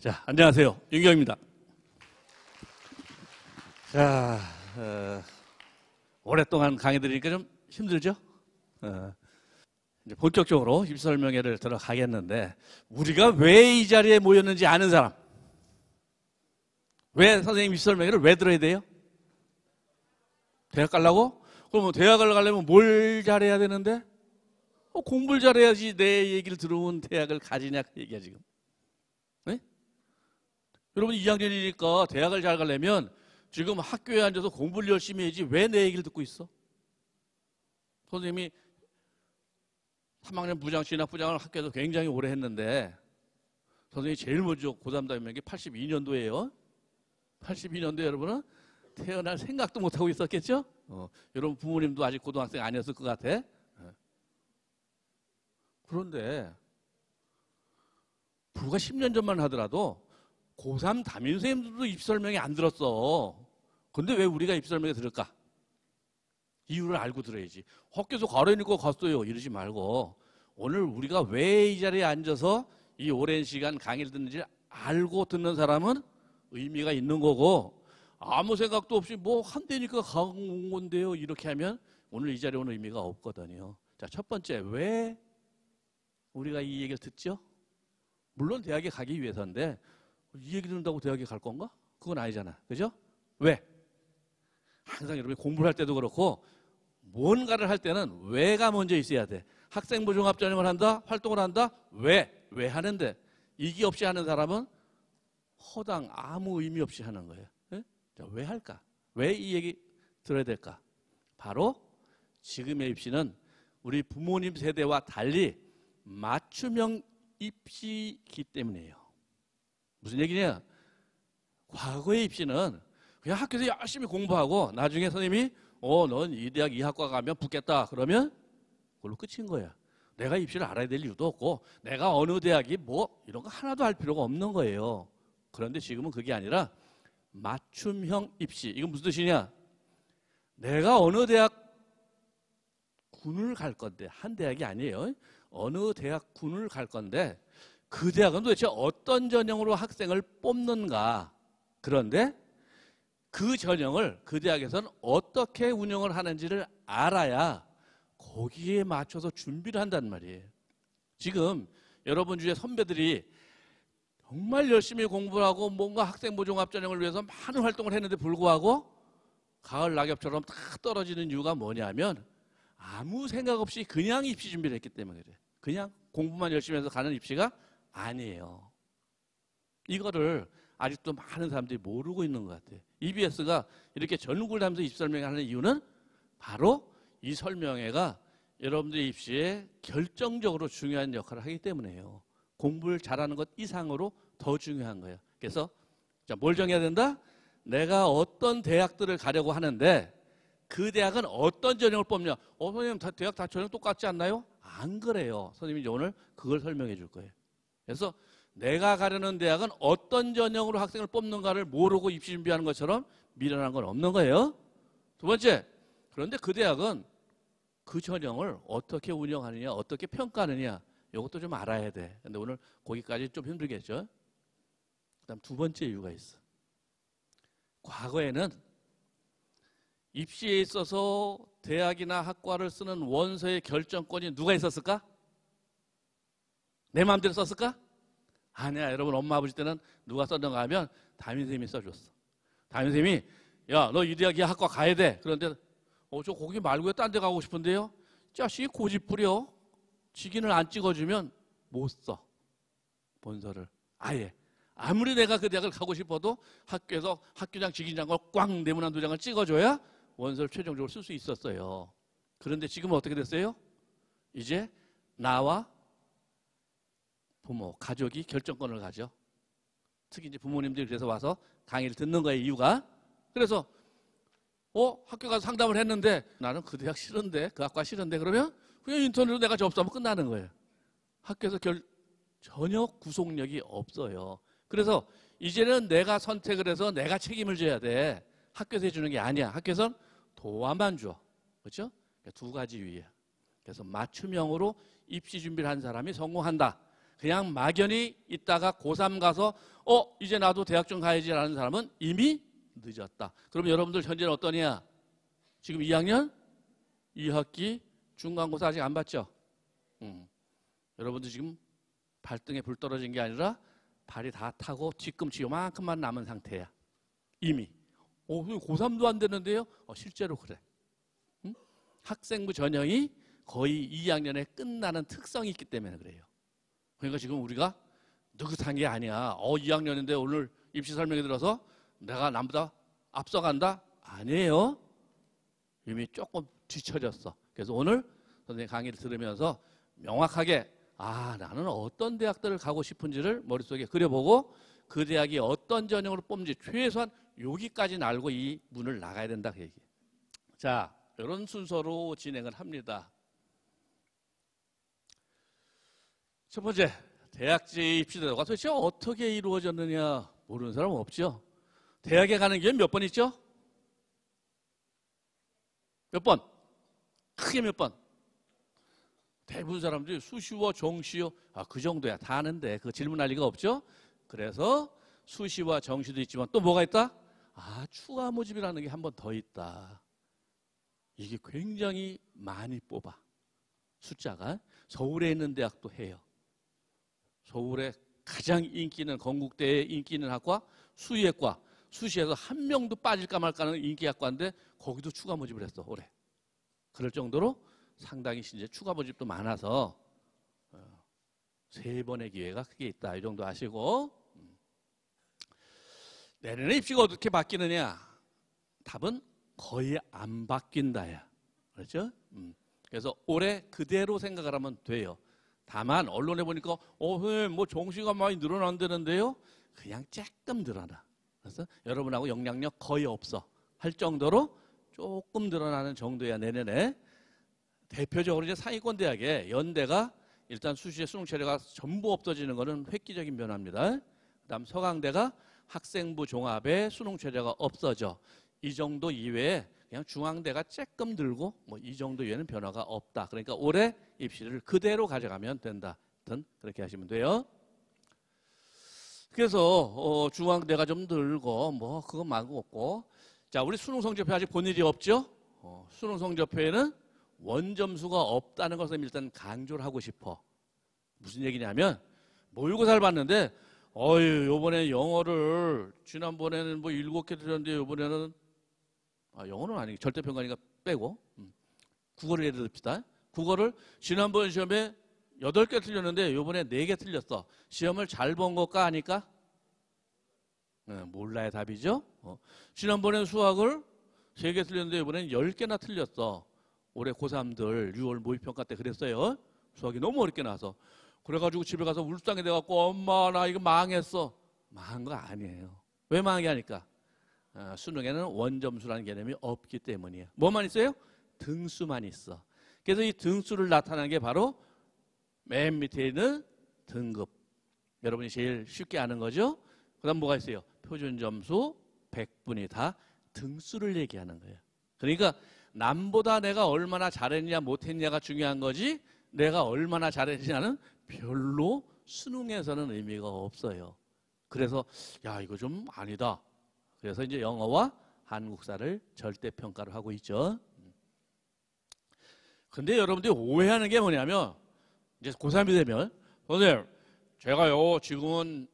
자, 안녕하세요. 윤경입니다. 자, 오랫동안 강의 들으니까 좀 힘들죠? 이제 본격적으로 입시 설명회를 들어가겠는데, 우리가 왜 이 자리에 모였는지 아는 사람? 왜 선생님 입시 설명회를 왜 들어야 돼요? 대학 가려고? 그럼 대학을 가려면 뭘 잘해야 되는데? 공부를 잘해야지 내 얘기를 들어온 대학을 가지냐 그 얘기야 지금. 네? 여러분 2학년이니까 대학을 잘 가려면 지금 학교에 앉아서 공부를 열심히 해야지 왜 내 얘기를 듣고 있어? 선생님이 3학년 부장, 진학부장을 학교에서 굉장히 오래 했는데 선생님이 제일 먼저 고3 담임한 게 82년도예요. 82년도에 여러분은 태어날 생각도 못하고 있었겠죠? 여러분 부모님도 아직 고등학생 아니었을 것 같아. 그런데 불과 10년 전만 하더라도 고3 담임선생님들도 입시설명회 안 들었어. 근데 왜 우리가 입시설명회 들을까? 이유를 알고 들어야지. 학교에서 가라니까 갔어요 이러지 말고 오늘 우리가 왜 이 자리에 앉아서 이 오랜 시간 강의를 듣는지 알고 듣는 사람은 의미가 있는 거고, 아무 생각도 없이 뭐 한대니까 간 건데요 이렇게 하면 오늘 이 자리에 오는 의미가 없거든요. 자, 첫 번째, 왜 우리가 이 얘기를 듣죠? 물론 대학에 가기 위해서인데 이 얘기 듣는다고 대학에 갈 건가? 그건 아니잖아. 그죠? 왜? 항상 여러분이 공부를 할 때도 그렇고 뭔가를 할 때는 왜가 먼저 있어야 돼. 학생부 종합전형을 한다? 활동을 한다? 왜? 왜 하는데? 이게 없이 하는 사람은 허당 아무 의미 없이 하는 거예요. 네? 자, 왜 할까? 왜 이 얘기 들어야 될까? 바로 지금의 입시는 우리 부모님 세대와 달리 맞춤형 입시이기 때문이에요. 무슨 얘기냐? 과거의 입시는 그냥 학교에서 열심히 공부하고 나중에 선생님이 넌 이 대학 이 학과 가면 붙겠다 그러면 그걸로 끝인 거야. 내가 입시를 알아야 될 이유도 없고 내가 어느 대학이 뭐 이런 거 하나도 할 필요가 없는 거예요. 그런데 지금은 그게 아니라 맞춤형 입시. 이건 무슨 뜻이냐? 내가 어느 대학 군을 갈 건데, 한 대학이 아니에요. 어느 대학 군을 갈 건데 그 대학은 도대체 어떤 전형으로 학생을 뽑는가. 그런데 그 전형을 그 대학에서는 어떻게 운영을 하는지를 알아야 거기에 맞춰서 준비를 한단 말이에요. 지금 여러분 주위에 선배들이 정말 열심히 공부를 하고 뭔가 학생부 종합전형을 위해서 많은 활동을 했는데 불구하고 가을 낙엽처럼 딱 떨어지는 이유가 뭐냐면 아무 생각 없이 그냥 입시 준비를 했기 때문에 그래. 그냥 공부만 열심히 해서 가는 입시가 아니에요. 이거를 아직도 많은 사람들이 모르고 있는 것 같아요. EBS가 이렇게 전국을 다니면서 입시 설명회를 하는 이유는 바로 이 설명회가 여러분들의 입시에 결정적으로 중요한 역할을 하기 때문에요. 공부를 잘하는 것 이상으로 더 중요한 거예요. 그래서 자, 뭘 정해야 된다? 내가 어떤 대학들을 가려고 하는데 그 대학은 어떤 전형을 뽑냐? 선생님 대학 다 전형 똑같지 않나요? 안 그래요. 선생님이 이제 오늘 그걸 설명해 줄 거예요. 그래서 내가 가려는 대학은 어떤 전형으로 학생을 뽑는가를 모르고 입시 준비하는 것처럼 미련한 건 없는 거예요. 두 번째, 그런데 그 대학은 그 전형을 어떻게 운영하느냐, 어떻게 평가하느냐 이것도 좀 알아야 돼. 근데 오늘 거기까지 좀 힘들겠죠. 그다음 두 번째 이유가 있어. 과거에는 입시에 있어서 대학이나 학과를 쓰는 원서의 결정권이 누가 있었을까? 내 마음대로 썼을까? 아니야. 여러분 엄마 아버지 때는 누가 썼는가 하면 담임선생님이 써줬어. 담임선생님이 야, 너 이 대학 이 학과 가야 돼. 그런데 저 거기 말고 딴 데 가고 싶은데요. 자식이 고집 부려. 직인을 안 찍어주면 못 써. 본서를. 아예. 아무리 내가 그 대학을 가고 싶어도 학교에서 학교장 직인장을 꽉 네모난 두 장을 찍어줘야 원서를 최종적으로 쓸 수 있었어요. 그런데 지금은 어떻게 됐어요? 이제 나와 부모, 가족이 결정권을 가져. 특히 이제 부모님들이 그래서 와서 강의를 듣는 거예요. 이유가. 그래서 학교 가서 상담을 했는데 나는 그 대학 싫은데, 그 학과 싫은데 그러면 그냥 인터넷으로 내가 접수하면 끝나는 거예요. 학교에서 전혀 구속력이 없어요. 그래서 이제는 내가 선택을 해서 내가 책임을 져야 돼. 학교에서 해주는 게 아니야. 학교에서는 도와만 줘. 그렇죠? 두 가지 위에. 그래서 맞춤형으로 입시 준비를 한 사람이 성공한다. 그냥 막연히 있다가 고3 가서 이제 나도 대학 좀 가야지라는 사람은 이미 늦었다. 그럼 여러분들 현재는 어떠냐? 지금 2학년 2학기 중간고사 아직 안 봤죠? 여러분들 지금 발등에 불 떨어진 게 아니라 발이 다 타고 뒤꿈치 요만큼만 남은 상태야. 이미. 고3도 안 되는데요? 실제로 그래. 응? 학생부 전형이 거의 2학년에 끝나는 특성이 있기 때문에 그래요. 그러니까 지금 우리가 느긋한 게 아니야. 2학년인데 오늘 입시 설명회 들어서 내가 남보다 앞서간다? 아니에요. 이미 조금 뒤처졌어. 그래서 오늘 선생님 강의를 들으면서 명확하게 나는 어떤 대학들을 가고 싶은지를 머릿속에 그려보고 그 대학이 어떤 전형으로 뽑는지 최소한 여기까지는 알고 이 문을 나가야 된다 그 얘기예요. 자, 이런 순서로 진행을 합니다. 첫 번째, 대학제 입시제도가 도대체 어떻게 이루어졌느냐 모르는 사람 없죠? 대학에 가는 게 몇 번 있죠? 몇 번? 크게 몇 번? 대부분 사람들이 수시와 정시요. 그 정도야. 다 아는데 그거 질문할 리가 없죠? 그래서 수시와 정시도 있지만 또 뭐가 있다? 추가 모집이라는 게 한 번 더 있다. 이게 굉장히 많이 뽑아. 숫자가. 서울에 있는 대학도 해요. 서울에 가장 인기 있는 건국대에 인기 있는 학과 수의학과. 수시에서 한 명도 빠질까 말까는 인기학과인데 거기도 추가 모집을 했어 올해. 그럴 정도로 상당히 이제 추가 모집도 많아서 3번의 기회가 크게 있다. 이 정도 아시고 내년에 입시가 어떻게 바뀌느냐? 답은 거의 안 바뀐다야. 그렇죠? 그래서 올해 그대로 생각을 하면 돼요. 다만 언론에 보니까 선생님 뭐 정시가 많이 늘어난다는데요. 그냥 조금 늘어나. 그래서 여러분하고 영향력 거의 없어 할 정도로 조금 늘어나는 정도야 내년에. 대표적으로 이제 상위권 대학에 연대가 일단 수시의 수능 체제가 전부 없어지는 것은 획기적인 변화입니다. 그다음 서강대가 학생부 종합의 수능 체제가 없어져. 이 정도 이외에 그냥 중앙대가 조금 들고 뭐 이 정도 이외에는 변화가 없다. 그러니까 올해 입시를 그대로 가져가면 된다. 그렇게 하시면 돼요. 그래서 중앙대가 좀 늘고 뭐 그건 말고 없고. 자, 우리 수능 성적표 아직 본 일이 없죠? 수능 성적표에는 원점수가 없다는 것을 일단 강조를 하고 싶어. 무슨 얘기냐면 모의고사를 봤는데 요번에 영어를 지난번에는 뭐 7개 틀렸는데 요번에는 영어는 아니고 절대평가니까 빼고 국어를 예를 듭시다. 국어를 지난번 시험에 8개 틀렸는데 요번에 4개 틀렸어. 시험을 잘 본 것과 아니까? 몰라야 답이죠. 지난번에 수학을 3개 틀렸는데 이번엔 10개나 틀렸어. 올해 고3들 6월 모의평가 때 그랬어요. 수학이 너무 어렵게 나와서. 그래가지고 집에 가서 울상이 돼갖고 엄마 나 이거 망했어. 망한 거 아니에요. 왜 망하게 하니까? 수능에는 원점수라는 개념이 없기 때문이에요. 뭐만 있어요? 등수만 있어. 그래서 이 등수를 나타내는 게 바로 맨 밑에 있는 등급. 여러분이 제일 쉽게 아는 거죠. 그 다음 뭐가 있어요? 표준점수 100분이 다 등수를 얘기하는 거예요. 그러니까 남보다 내가 얼마나 잘했냐 못했냐가 중요한 거지 내가 얼마나 잘했냐는 별로 수능에서는 의미가 없어요. 그래서 이거 좀 아니다. 그래서 이제 영어와 한국사를 절대평가를 하고 있죠. 근데 여러분들이 오해하는 게 뭐냐면 이제 고3이 되면 선생님 제가요 지금은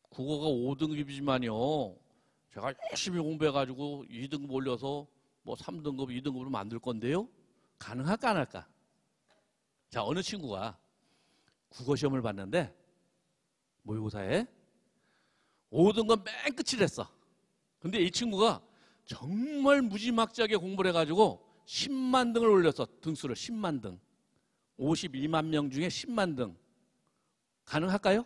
국어가 5등급이지만요 제가 열심히 공부해가지고 2등급 올려서 뭐 3등급, 2등급으로 만들 건데요. 가능할까 안 할까? 자, 어느 친구가 국어시험을 봤는데 모의고사에 5등급 맨 끝을 했어. 근데 이 친구가 정말 무지막지하게 공부를 해가지고 10만 등을 올렸어. 등수를 10만 등. 52만 명 중에 10만 등. 가능할까요?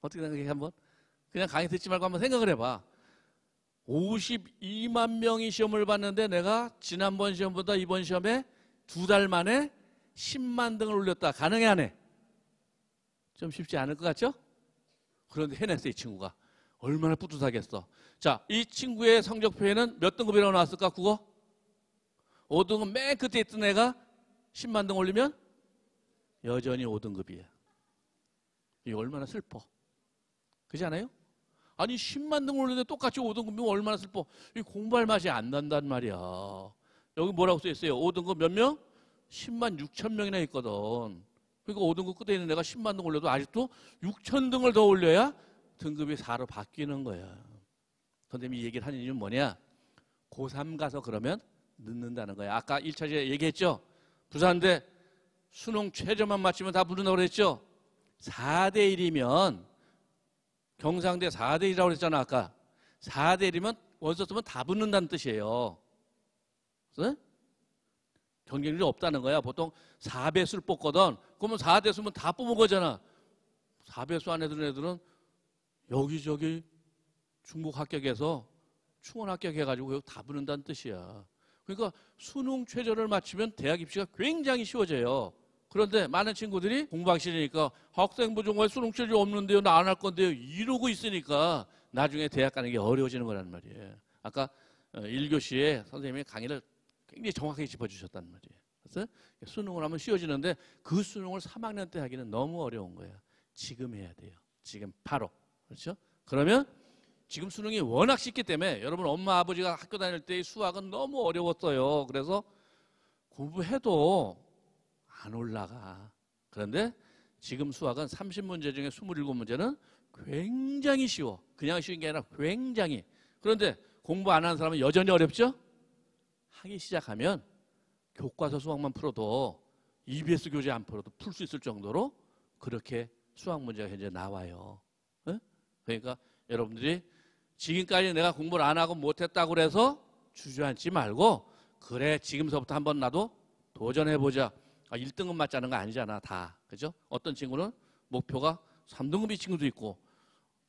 어떻게 생각해 한번? 그냥 강의 듣지 말고 한번 생각을 해봐. 52만 명이 시험을 봤는데 내가 지난번 시험보다 이번 시험에 2달 만에 10만 등을 올렸다. 가능해 안 해? 좀 쉽지 않을 것 같죠? 그런데 해냈어 이 친구가. 얼마나 뿌듯하겠어. 자, 이 친구의 성적표에는 몇 등급이라고 나왔을까? 국어? 5등급 맨 끝에 있던 애가 10만 등 올리면 여전히 5등급이에요. 이게 얼마나 슬퍼. 그렇지 않아요? 아니 10만 등 올렸는데 똑같이 5등급이면 얼마나 슬퍼. 이 공부할 맛이 안 난단 말이야. 여기 뭐라고 써있어요? 5등급 몇 명? 10만 6천 명이나 있거든. 그러니까 5등급 끝에 있는 내가 10만 등 올려도 아직도 6천 등을 더 올려야 등급이 4로 바뀌는 거야. 선생님이 이 얘기를 하는 이유는 뭐냐? 고3 가서 그러면 늦는다는 거야. 아까 1차시에 얘기했죠? 부산대 수능 최저만 맞추면 다 붙는다고 그랬죠? 4대 1이면 경상대 4대 1이라고 그랬잖아. 아까 4대 1이면 원서 쓰면 다 붙는다는 뜻이에요. 네? 경쟁률이 없다는 거야. 보통 4배수를 뽑거든. 그러면 4대수면 다 뽑은 거잖아. 4배수 안에 드는 애들은 여기저기 중복 합격해서 충원 합격해가지고 다 붙는다는 뜻이야. 그러니까 수능 최저를 맞추면 대학 입시가 굉장히 쉬워져요. 그런데 많은 친구들이 공부하기 싫으니까 학생부 종합에 수능 최저 없는데요, 나 안 할 건데요, 이러고 있으니까 나중에 대학 가는 게 어려워지는 거란 말이에요. 아까 1교시에 선생님이 강의를 굉장히 정확하게 짚어주셨단 말이에요. 그래서 수능을 하면 쉬워지는데 그 수능을 3학년 때 하기는 너무 어려운 거예요. 지금 해야 돼요. 지금 바로. 그렇죠? 그러면 지금 수능이 워낙 쉽기 때문에 여러분 엄마 아버지가 학교 다닐 때 수학은 너무 어려웠어요. 그래서 공부해도 안 올라가. 그런데 지금 수학은 30문제 중에 27문제는 굉장히 쉬워. 그냥 쉬운 게 아니라 굉장히. 그런데 공부 안 하는 사람은 여전히 어렵죠? 하기 시작하면 교과서 수학만 풀어도 EBS 교재 안 풀어도 풀 수 있을 정도로 그렇게 수학 문제가 현재 나와요. 네? 그러니까 여러분들이 지금까지 내가 공부를 안 하고 못했다고 그래서 주저앉지 말고 그래 지금서부터 한번 나도 도전해보자. 1등급 맞자는 거 아니잖아 다. 그죠? 어떤 친구는 목표가 3등급인 친구도 있고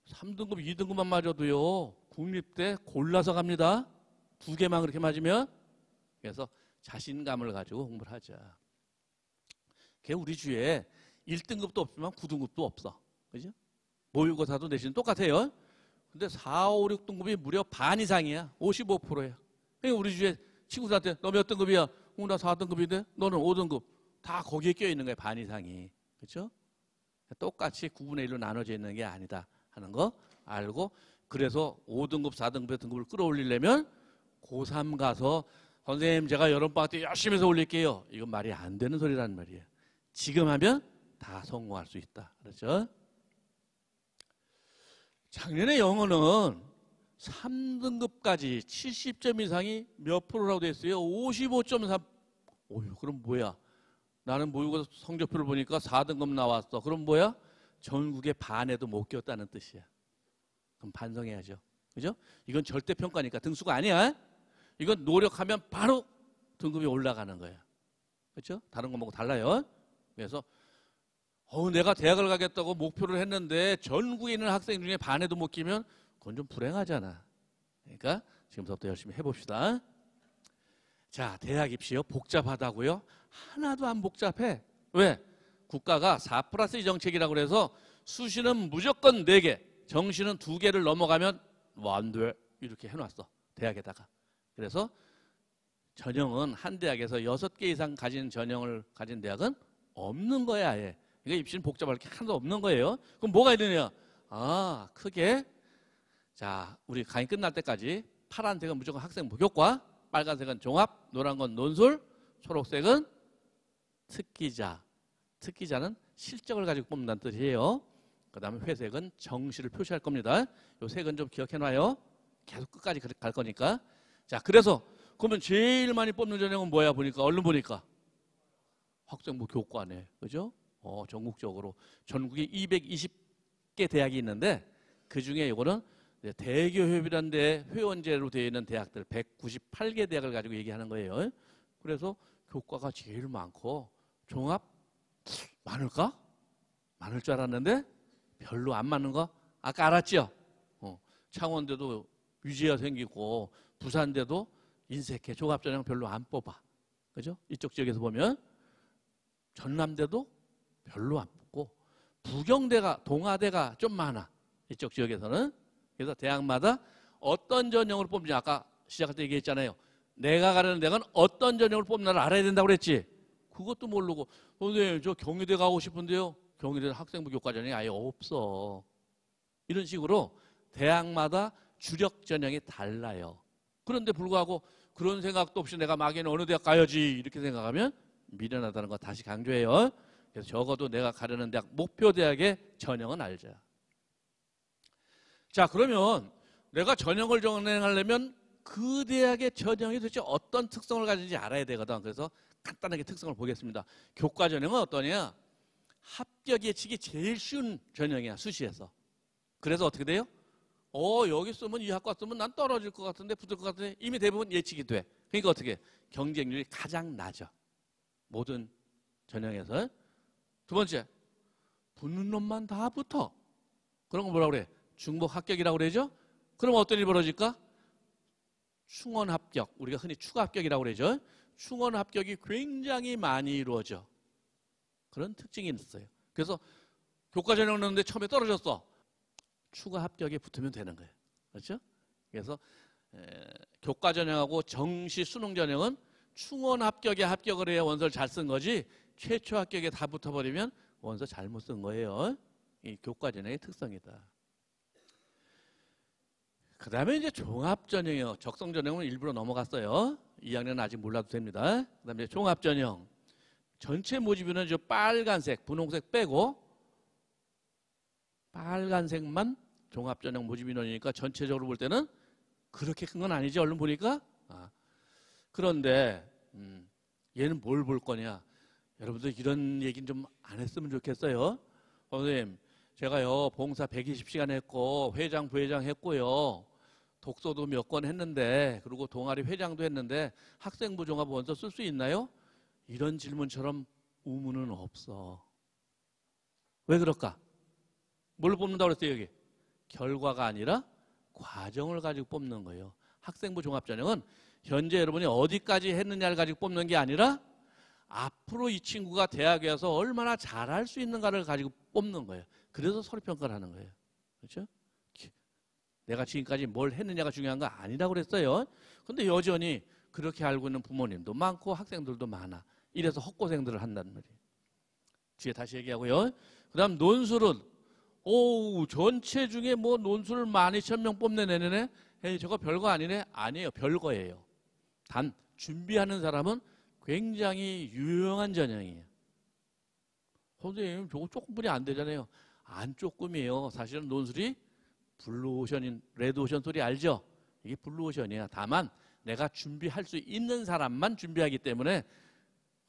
3등급, 2등급만 맞아도요 국립대 골라서 갑니다. 2개만 그렇게 맞으면. 그래서 자신감을 가지고 공부를 하자. 그게 우리 주위에 1등급도 없지만 9등급도 없어. 그죠? 모의고사도 내신 똑같아요. 근데 4, 5, 6등급이 무려 반 이상이야. 55%야. 그러니까 우리 주위에 친구들한테 너 몇 등급이야? 나 4등급인데 너는 5등급. 다 거기에 껴있는 거야. 반 이상이. 그렇죠? 똑같이 9분의 1로 나눠져 있는 게 아니다 하는 거 알고, 그래서 5등급, 4등급의 등급을 끌어올리려면 고3 가서 선생님 제가 여름방학 때 열심히 해서 올릴게요. 이건 말이 안 되는 소리란 말이에요. 지금 하면 다 성공할 수 있다. 그렇죠? 작년에 영어는 3등급까지 70점 이상이 몇 프로라고 돼 있어요? 55.3. 오유, 그럼 뭐야? 나는 모의고사 성적표를 보니까 4등급 나왔어. 그럼 뭐야? 전국의 반에도 못 꼈다는 뜻이야. 그럼 반성해야죠. 그죠? 이건 절대평가니까 등수가 아니야. 이건 노력하면 바로 등급이 올라가는 거야. 그렇죠? 다른 거 먹고 달라요. 그래서 내가 대학을 가겠다고 목표를 했는데 전국에 있는 학생 중에 반에도 못 끼면 그건 좀 불행하잖아. 그러니까 지금부터 열심히 해봅시다. 자, 대학 입시요. 복잡하다고요? 하나도 안 복잡해. 왜? 국가가 4+2 정책이라고 그래서 수시는 무조건 4개, 정시는 2개를 넘어가면 안 돼. 이렇게 해놨어. 대학에다가. 그래서 전형은 한 대학에서 6개 이상 가진 전형을 가진 대학은 없는 거야. 아예. 그러니까 입시는 복잡할 게 하나도 없는 거예요. 그럼 뭐가 있느냐? 크게. 자, 우리 강의 끝날 때까지 파란색은 무조건 학생 목욕과, 빨간색은 종합, 노란 건 논술, 초록색은 특기자. 특기자는 실적을 가지고 뽑는다는 뜻이에요. 그 다음에 회색은 정시를 표시할 겁니다. 요 색은 좀 기억해놔요. 계속 끝까지 갈 거니까. 자, 그래서 그러면 제일 많이 뽑는 전형은 뭐야? 보니까 얼른 보니까 학생부 교과네. 그죠? 전국적으로 전국에 220개 대학이 있는데 그 중에 이거는 대교협이라는 데 회원제로 되어 있는 대학들 198개 대학을 가지고 얘기하는 거예요. 그래서 교과가 제일 많고 종합 많을까? 많을 줄 알았는데 별로 안 많은 거 아까 알았죠? 창원대도 유지가 생기고 부산대도 인색해. 종합전형 별로 안 뽑아. 그죠? 이쪽 지역에서 보면 전남대도 별로 안 뽑고 부경대가, 동아대가 좀 많아. 이쪽 지역에서는. 그래서 대학마다 어떤 전형으로 뽑는지 아까 시작할 때 얘기했잖아요. 내가 가려는 대학은 어떤 전형을 뽑는지를 알아야 된다고 그랬지. 그것도 모르고 선생님 저 경희대 가고 싶은데요. 경희대 학생부 교과전형이 아예 없어. 이런 식으로 대학마다 주력 전형이 달라요. 그런데 불구하고 그런 생각도 없이 내가 막연히 어느 대학 가야지 이렇게 생각하면 미련하다는 거 다시 강조해요. 그래서 적어도 내가 가려는 대학 목표 대학의 전형은 알자. 자, 그러면 내가 전형을 정하려면 그 대학의 전형이 도대체 어떤 특성을 가지는지 알아야 되거든. 그래서 간단하게 특성을 보겠습니다. 교과 전형은 어떠냐? 합격 예측이 제일 쉬운 전형이야, 수시에서. 그래서 어떻게 돼요? 여기 쓰면 이 학과 쓰면 난 떨어질 것 같은데 붙을 것 같은데 이미 대부분 예측이 돼. 그러니까 어떻게? 경쟁률이 가장 낮아. 모든 전형에서. 두 번째, 붙는 놈만 다 붙어. 그런 거 뭐라고 그래? 중복 합격이라고 그러죠? 그럼 어떤 일이 벌어질까? 충원 합격, 우리가 흔히 추가 합격이라고 그러죠. 충원 합격이 굉장히 많이 이루어져. 그런 특징이 있어요. 그래서 교과 전형 넣는데 처음에 떨어졌어. 추가 합격에 붙으면 되는 거예요. 그렇죠? 그래서 교과 전형하고 정시 수능 전형은 충원 합격에 합격을 해야 원서를 잘 쓴 거지 최초 합격에 다 붙어버리면 원서 잘못 쓴 거예요. 이 교과 전형의 특성이다. 그 다음에 이제 종합전형이요. 적성전형은 일부러 넘어갔어요. 2학년은 아직 몰라도 됩니다. 그 다음에 종합전형. 전체 모집인은 저 빨간색, 분홍색 빼고 빨간색만 종합전형 모집인원이니까 전체적으로 볼 때는 그렇게 큰 건 아니지. 얼른 보니까. 그런데 얘는 뭘 볼 거냐. 여러분들 이런 얘기는 좀 안 했으면 좋겠어요. 선생님, 제가요 봉사 120시간 했고 회장 부회장 했고요 독서도 몇 권 했는데 그리고 동아리 회장도 했는데 학생부 종합 원서 쓸 수 있나요? 이런 질문처럼 의무는 없어. 왜 그럴까? 뭘로 뽑는다고 그랬어요? 여기 결과가 아니라 과정을 가지고 뽑는 거예요. 학생부 종합전형은 현재 여러분이 어디까지 했느냐를 가지고 뽑는 게 아니라 앞으로 이 친구가 대학에 와서 얼마나 잘할 수 있는가를 가지고 뽑는 거예요. 그래서 서류평가를 하는 거예요. 그렇죠? 내가 지금까지 뭘 했느냐가 중요한 거 아니라고 그랬어요. 근데 여전히 그렇게 알고 있는 부모님도 많고 학생들도 많아. 이래서 헛고생들을 한다는 말이에요. 뒤에 다시 얘기하고요. 그 다음 논술은 전체 중에 뭐 논술을 12,000명 뽑네 내년에. 에이, 저거 별거 아니네. 아니에요. 별거예요. 단 준비하는 사람은 굉장히 유용한 전형이에요. 선생님 저거 조금뿐이 안 되잖아요. 안 조금이에요. 사실은 논술이 블루오션인 레드오션 소리 알죠? 이게 블루오션이야. 다만 내가 준비할 수 있는 사람만 준비하기 때문에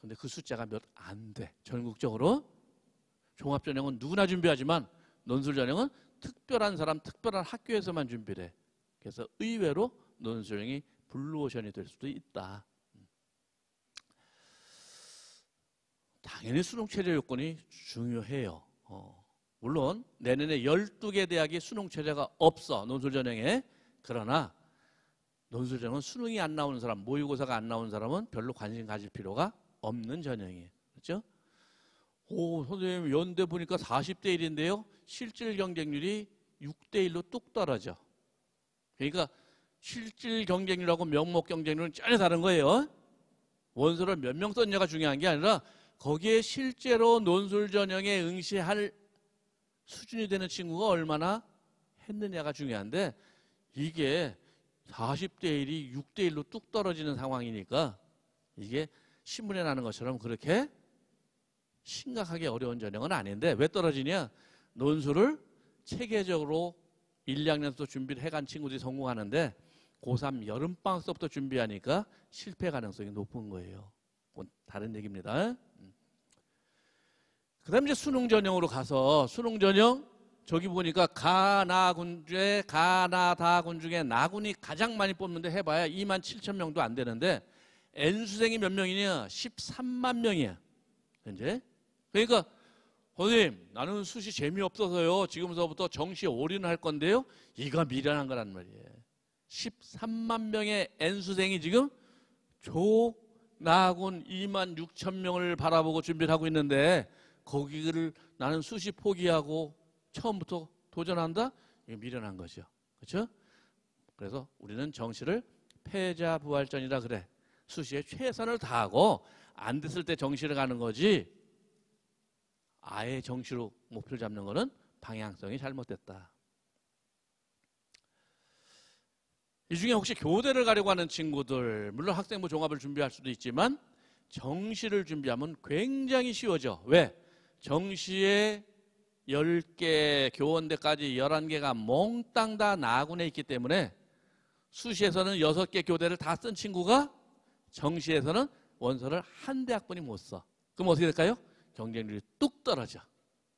근데 그 숫자가 몇 안 돼. 전국적으로. 종합전형은 누구나 준비하지만 논술전형은 특별한 사람, 특별한 학교에서만 준비를 해. 그래서 의외로 논술전형이 블루오션이 될 수도 있다. 당연히 수능 최저 요건이 중요해요. 물론 내년에 12개 대학이 수능 최저가 없어. 논술전형에. 그러나 논술전형은 수능이 안 나오는 사람, 모의고사가 안 나오는 사람은 별로 관심 가질 필요가 없는 전형이에요. 그렇죠? 선생님 연대 보니까 40대 1인데요. 실질 경쟁률이 6대 1로 뚝 떨어져. 그러니까 실질 경쟁률하고 명목 경쟁률은 전혀 다른 거예요. 원서를 몇 명 썼냐가 중요한 게 아니라 거기에 실제로 논술 전형에 응시할 수준이 되는 친구가 얼마나 했느냐가 중요한데 이게 40대 1이 6대 1로 뚝 떨어지는 상황이니까 이게 신문에 나는 것처럼 그렇게 심각하게 어려운 전형은 아닌데 왜 떨어지냐? 논술을 체계적으로 1, 2학년부터 준비를 해간 친구들이 성공하는데 고3 여름방학 때부터 준비하니까 실패 가능성이 높은 거예요. 그건 다른 얘기입니다. 그 다음에 이제 수능 전형으로 가서 수능 전형 저기 보니까 가나군 중에 나군이 가장 많이 뽑는데 해봐야 27,000명도 안 되는데 N수생이 몇 명이냐? 13만 명이야. 현재. 그러니까 선생님 나는 수시 재미없어서요. 지금서부터 정시 올인할 건데요. 이거 미련한 거란 말이에요. 13만 명의 N수생이 지금 나군 26,000명을 바라보고 준비를 하고 있는데 거기를 나는 수시 포기하고 처음부터 도전한다? 이게 미련한 거죠. 그렇죠? 그래서 우리는 정시를 패자부활전이라 그래. 수시에 최선을 다하고 안 됐을 때 정시를 가는 거지 아예 정시로 목표를 잡는 거는 방향성이 잘못됐다. 이 중에 혹시 교대를 가려고 하는 친구들, 물론 학생부 종합을 준비할 수도 있지만 정시를 준비하면 굉장히 쉬워져. 왜? 정시에 10개, 교원대까지 11개가 몽땅 다 나군에 있기 때문에 수시에서는 6개 교대를 다 쓴 친구가 정시에서는 원서를 한 대학분이 못 써. 그럼 어떻게 될까요? 경쟁률이 뚝 떨어져.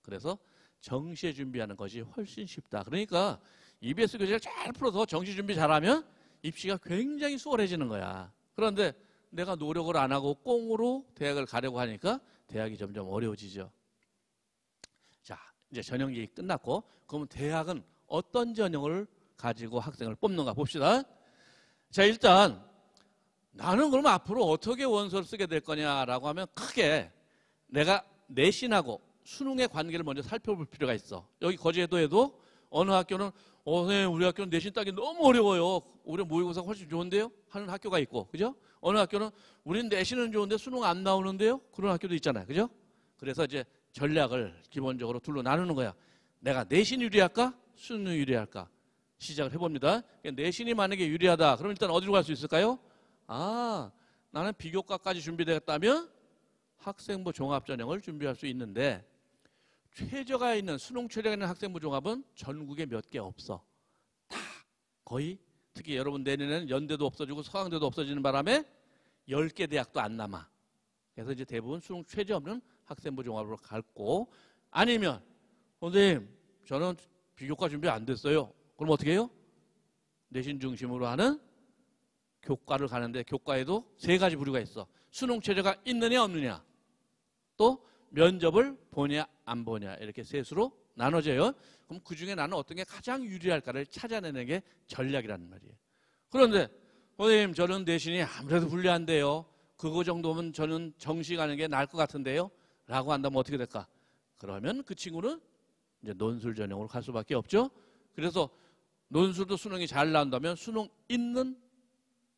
그래서 정시에 준비하는 것이 훨씬 쉽다. 그러니까 EBS 교재를 잘 풀어서 정시 준비 잘하면 입시가 굉장히 수월해지는 거야. 그런데 내가 노력을 안 하고 꽁으로 대학을 가려고 하니까 대학이 점점 어려워지죠. 자, 이제 전형 얘기 끝났고, 그러면 대학은 어떤 전형을 가지고 학생을 뽑는가 봅시다. 자, 일단 나는 그럼 앞으로 어떻게 원서를 쓰게 될 거냐라고 하면 크게 내가 내신하고 수능의 관계를 먼저 살펴볼 필요가 있어. 여기 거제도에도 어느 학교는 선생님 우리 학교는 내신 따기 너무 어려워요. 우리 모의고사가 훨씬 좋은데요? 하는 학교가 있고, 그죠? 어느 학교는 우리는 내신은 좋은데 수능 안 나오는데요? 그런 학교도 있잖아요. 그죠? 그래서 이제 전략을 기본적으로 둘로 나누는 거야. 내가 내신 유리할까? 수능 유리할까? 시작을 해봅니다. 내신이 만약에 유리하다. 그럼 일단 어디로 갈 수 있을까요? 아, 나는 비교과까지 준비되었다면 학생부 종합전형을 준비할 수 있는데 최저가 있는 수능 최저가 있는 학생부 종합은 전국에 몇 개 없어. 다 거의 특히 여러분 내년에는 연대도 없어지고 서강대도 없어지는 바람에 10개 대학도 안 남아. 그래서 이제 대부분 수능 최저 없는 학생부 종합으로 갔고, 아니면 선생님 저는 비교과 준비 안 됐어요. 그럼 어떻게 해요? 내신 중심으로 하는 교과를 가는데 교과에도 3가지 부류가 있어. 수능 최저가 있느냐 없느냐, 또 면접을 보냐 안 보냐, 이렇게 셋으로 나눠져요. 그럼 그중에 나는 어떤 게 가장 유리할까를 찾아내는 게 전략이라는 말이에요. 그런데 선생님 저는 내신이 아무래도 불리한데요, 그거 정도면 저는 정시 가는 게 나을 것 같은데요 라고 한다면 어떻게 될까? 그러면 그 친구는 이제 논술 전형으로 갈 수밖에 없죠. 그래서 논술도 수능이 잘 나온다면 수능 있는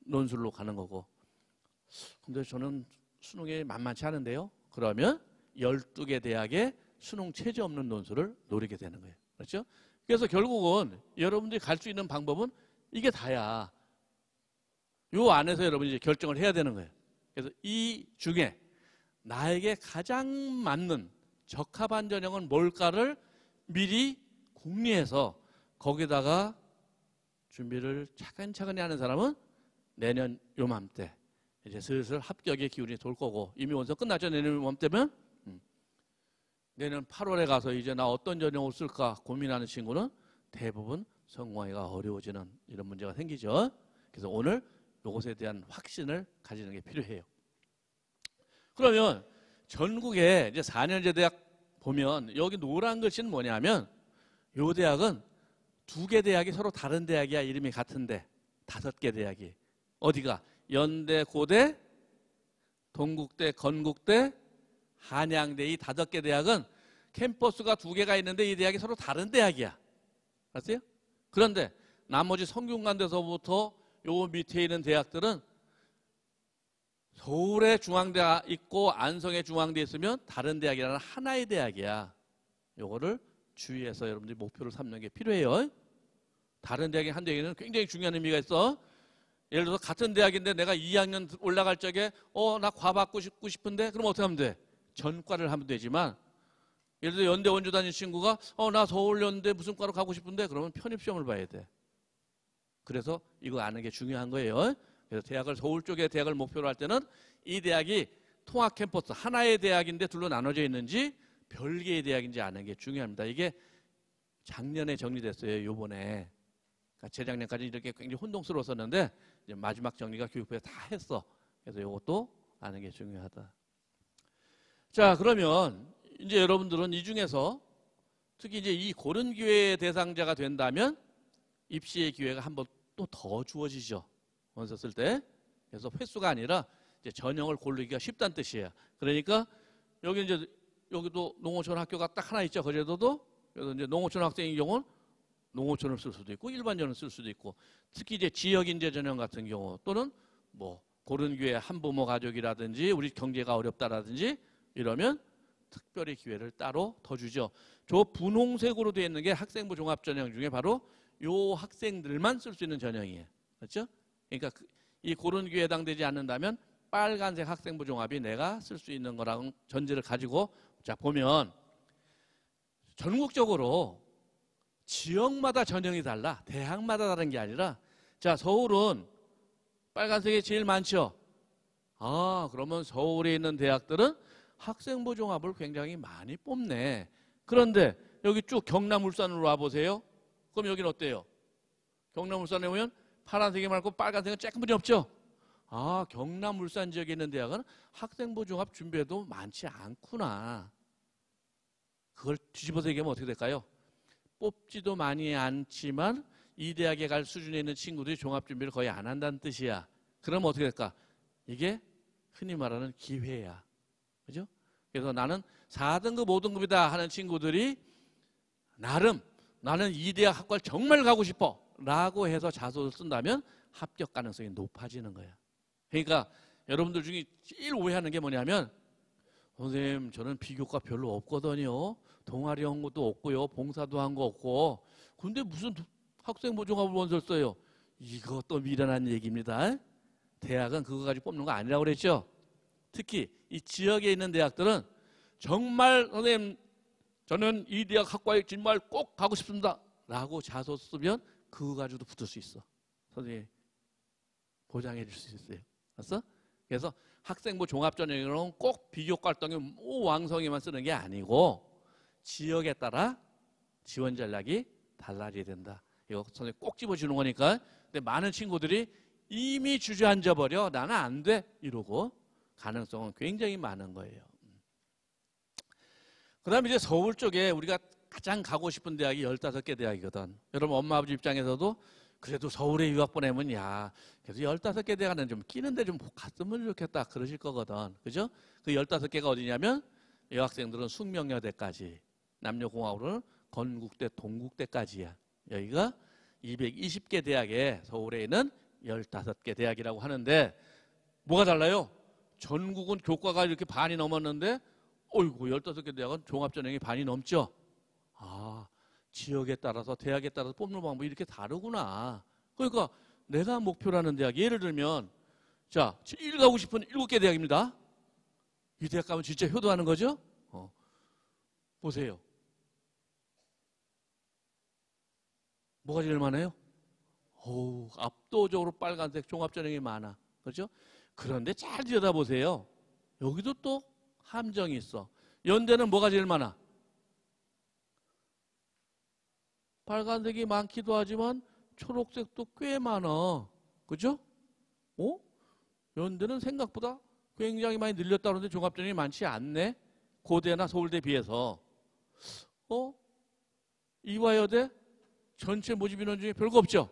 논술로 가는 거고, 근데 저는 수능이 만만치 않은데요, 그러면 12개 대학에 수능 최저 없는 논술을 노리게 되는 거예요. 그렇죠? 그래서 결국은 여러분들이 갈 수 있는 방법은 이게 다야. 요 안에서 여러분이 이제 결정을 해야 되는 거예요. 그래서 이 중에 나에게 가장 맞는 적합한 전형은 뭘까를 미리 궁리해서 거기다가 준비를 차근차근히 하는 사람은 내년 요맘때 이제 슬슬 합격의 기운이 돌 거고, 이미 원서 끝났죠. 내년 요맘때면 내년 8월에 가서 이제 나 어떤 전형을 쓸까 고민하는 친구는 대부분 성공하기가 어려워지는 이런 문제가 생기죠. 그래서 오늘 이것에 대한 확신을 가지는 게 필요해요. 그러면 전국에 이제 4년제 대학 보면 여기 노란 글씨는 뭐냐면, 요 대학은 2개 대학이 서로 다른 대학이야. 이름이 같은데 5개 대학이 어디가? 연대, 고대, 동국대, 건국대, 한양대, 이 5개 대학은 캠퍼스가 2개가 있는데 이 대학이 서로 다른 대학이야. 알았어요? 그런데 나머지 성균관대서부터 요 밑에 있는 대학들은 서울에 중앙대가 있고 안성에 중앙대 있으면 다른 대학이라는 하나의 대학이야. 요거를 주의해서 여러분들이 목표를 삼는 게 필요해요. 다른 대학이 한 대학에는 굉장히 중요한 의미가 있어. 예를 들어서 같은 대학인데 내가 2학년 올라갈 적에 나 과 받고 싶은데 그럼 어떻게 하면 돼? 전과를 하면 되지만, 예를 들어 연대 원주 다니는 친구가 나 서울연대 무슨 과로 가고 싶은데 그러면 편입시험을 봐야 돼. 그래서 이거 아는 게 중요한 거예요. 그래서 대학을 서울 쪽에 대학을 목표로 할 때는 이 대학이 통합 캠퍼스 하나의 대학인데 둘로 나눠져 있는지 별개의 대학인지 아는 게 중요합니다. 이게 작년에 정리됐어요. 요번에. 그러니까 재작년까지 이렇게 굉장히 혼동스러웠었는데 이제 마지막 정리가 교육부에 다 했어. 그래서 이것도 아는 게 중요하다. 자, 그러면 이제 여러분들은 이 중에서 특히 이제 이 고른 기회의 대상자가 된다면 입시의 기회가 한 번 또 더 주어지죠. 원서 쓸 때. 그래서 횟수가 아니라 이제 전형을 고르기가 쉽다는 뜻이에요. 그러니까 여기 이제 여기도 농어촌 학교가 딱 하나 있죠. 거제도도. 그래서 이제 농어촌 학생인 경우는 농어촌을 쓸 수도 있고 일반 전형을 쓸 수도 있고, 특히 이제 지역 인재 전형 같은 경우 또는 뭐 고른 기회 한부모 가족이라든지 우리 경제가 어렵다라든지 이러면 특별히 기회를 따로 더 주죠. 저 분홍색으로 되어 있는 게 학생부 종합전형 중에 바로 요 학생들만 쓸 수 있는 전형이에요. 그렇죠? 그러니까 이 고른 기회에 해당되지 않는다면 빨간색 학생부 종합이 내가 쓸 수 있는 거라는 전제를 가지고 자 보면 전국적으로 지역마다 전형이 달라. 대학마다 다른 게 아니라 자 서울은 빨간색이 제일 많죠. 아 그러면 서울에 있는 대학들은 학생부 종합을 굉장히 많이 뽑네. 그런데 여기 쭉 경남 울산으로 와보세요. 그럼 여기는 어때요? 경남 울산에 오면 파란색이 많고 빨간색은 조금뿐이 없죠. 아 경남 울산 지역에 있는 대학은 학생부 종합 준비해도 많지 않구나. 그걸 뒤집어서 얘기하면 어떻게 될까요? 뽑지도 많이 않지만 이 대학에 갈 수준에 있는 친구들이 종합 준비를 거의 안 한다는 뜻이야. 그럼 어떻게 될까? 이게 흔히 말하는 기회야. 그죠? 그래서 나는 4등급, 5등급이다 하는 친구들이 나름 나는 이 대학 학과를 정말 가고 싶어 라고 해서 자소를 쓴다면 합격 가능성이 높아지는 거야. 그러니까 여러분들 중에 제일 오해하는 게 뭐냐면 선생님 저는 비교과 별로 없거든요. 동아리 한 것도 없고요. 봉사도 한 거 없고 근데 무슨 학생부 종합을 원서를 써요. 이것도 미련한 얘기입니다. 대학은 그거 가지고 뽑는 거 아니라고 그랬죠. 특히 이 지역에 있는 대학들은 정말 선생님 저는 이 대학 학과에 정말 꼭 가고 싶습니다 라고 자소 쓰면 그거 가지고도 붙을 수 있어. 선생님 보장해 줄 수 있어요. 알았어? 그래서 학생부 종합전형으로는 꼭 비교과 활동이 왕성히만 쓰는 게 아니고 지역에 따라 지원 전략이 달라져야 된다. 이거 선생님 꼭 집어주는 거니까. 근데 많은 친구들이 이미 주저앉아 버려. 나는 안 돼. 이러고 가능성은 굉장히 많은 거예요. 그 다음에 이제 서울 쪽에 우리가 가장 가고 싶은 대학이 15개 대학이거든. 여러분 엄마 아버지 입장에서도 그래도 서울에 유학 보내면 야 그래도 15개 대학은 좀 끼는데 좀 갔으면 좋겠다 그러실 거거든. 그죠? 그 15개가 어디냐면 여학생들은 숙명여대까지, 남녀공학으로는 건국대, 동국대까지야. 여기가 220개 대학에 서울에 있는 15개 대학이라고 하는데 뭐가 달라요? 전국은 교과가 이렇게 반이 넘었는데 어이구 15개 대학은 종합전형이 반이 넘죠. 아 지역에 따라서 대학에 따라서 뽑는 방법이 이렇게 다르구나. 그러니까 내가 목표라는 대학 예를 들면 자 제일 가고 싶은 7개 대학입니다. 이 대학 가면 진짜 효도하는 거죠? 보세요. 뭐가 제일 많아요? 압도적으로 빨간색 종합전형이 많아. 그렇죠? 그런데 잘 들여다보세요. 여기도 또 함정이 있어. 연대는 뭐가 제일 많아? 빨간색이 많기도 하지만 초록색도 꽤 많아. 그죠? 연대는 생각보다 굉장히 많이 늘렸다 그러는데 종합전형이 많지 않네. 고대나 서울대 비해서. 이화여대 전체 모집 인원 중에 별거 없죠?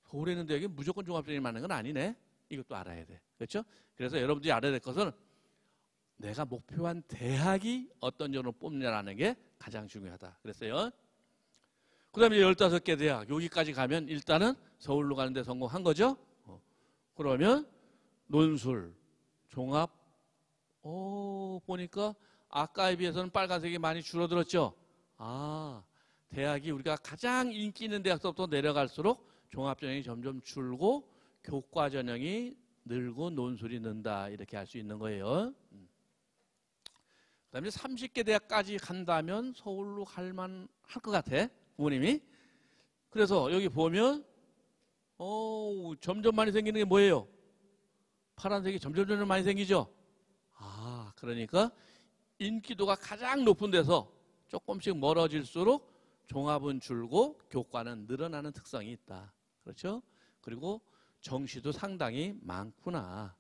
서울에 있는 대학이 무조건 종합전형이 많은 건 아니네. 이것도 알아야 돼. 그렇죠? 그래서 여러분들이 알아야 될 것은 내가 목표한 대학이 어떤 전으로 뽑느냐라는 게 가장 중요하다. 그랬어요. 그 다음에 15개 대학. 여기까지 가면 일단은 서울로 가는데 성공한 거죠. 그러면 논술, 종합, 보니까 아까에 비해서는 빨간색이 많이 줄어들었죠. 대학이 우리가 가장 인기 있는 대학서부터 내려갈수록 종합전형이 점점 줄고 교과전형이 늘고 논술이 는다. 이렇게 할 수 있는 거예요. 그 다음에 30개 대학까지 간다면 서울로 갈만 할 것 같아. 부모님이. 그래서 여기 보면 점점 많이 생기는 게 뭐예요? 파란색이 점점 많이 생기죠. 그러니까 인기도가 가장 높은 데서 조금씩 멀어질수록 종합은 줄고 교과는 늘어나는 특성이 있다. 그렇죠? 그리고 정시도 상당히 많구나.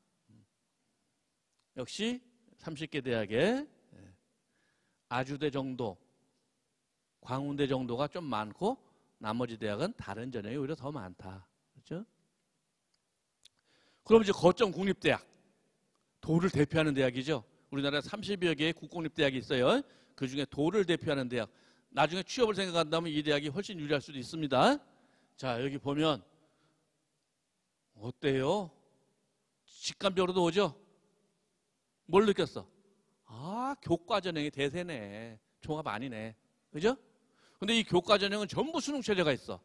역시 30개 대학에 아주대 정도, 광운대 정도가 좀 많고 나머지 대학은 다른 전형이 오히려 더 많다. 그렇죠? 그럼 이제 거점 국립대학, 도를 대표하는 대학이죠. 우리나라에 30여 개의 국공립대학이 있어요. 그중에 도를 대표하는 대학. 나중에 취업을 생각한다면 이 대학이 훨씬 유리할 수도 있습니다. 자, 여기 보면 어때요? 직감적으로도 오죠? 뭘 느꼈어? 아, 교과전형이 대세네. 종합 아니네. 그죠? 근데 이 교과전형은 전부 수능 체제가 있어.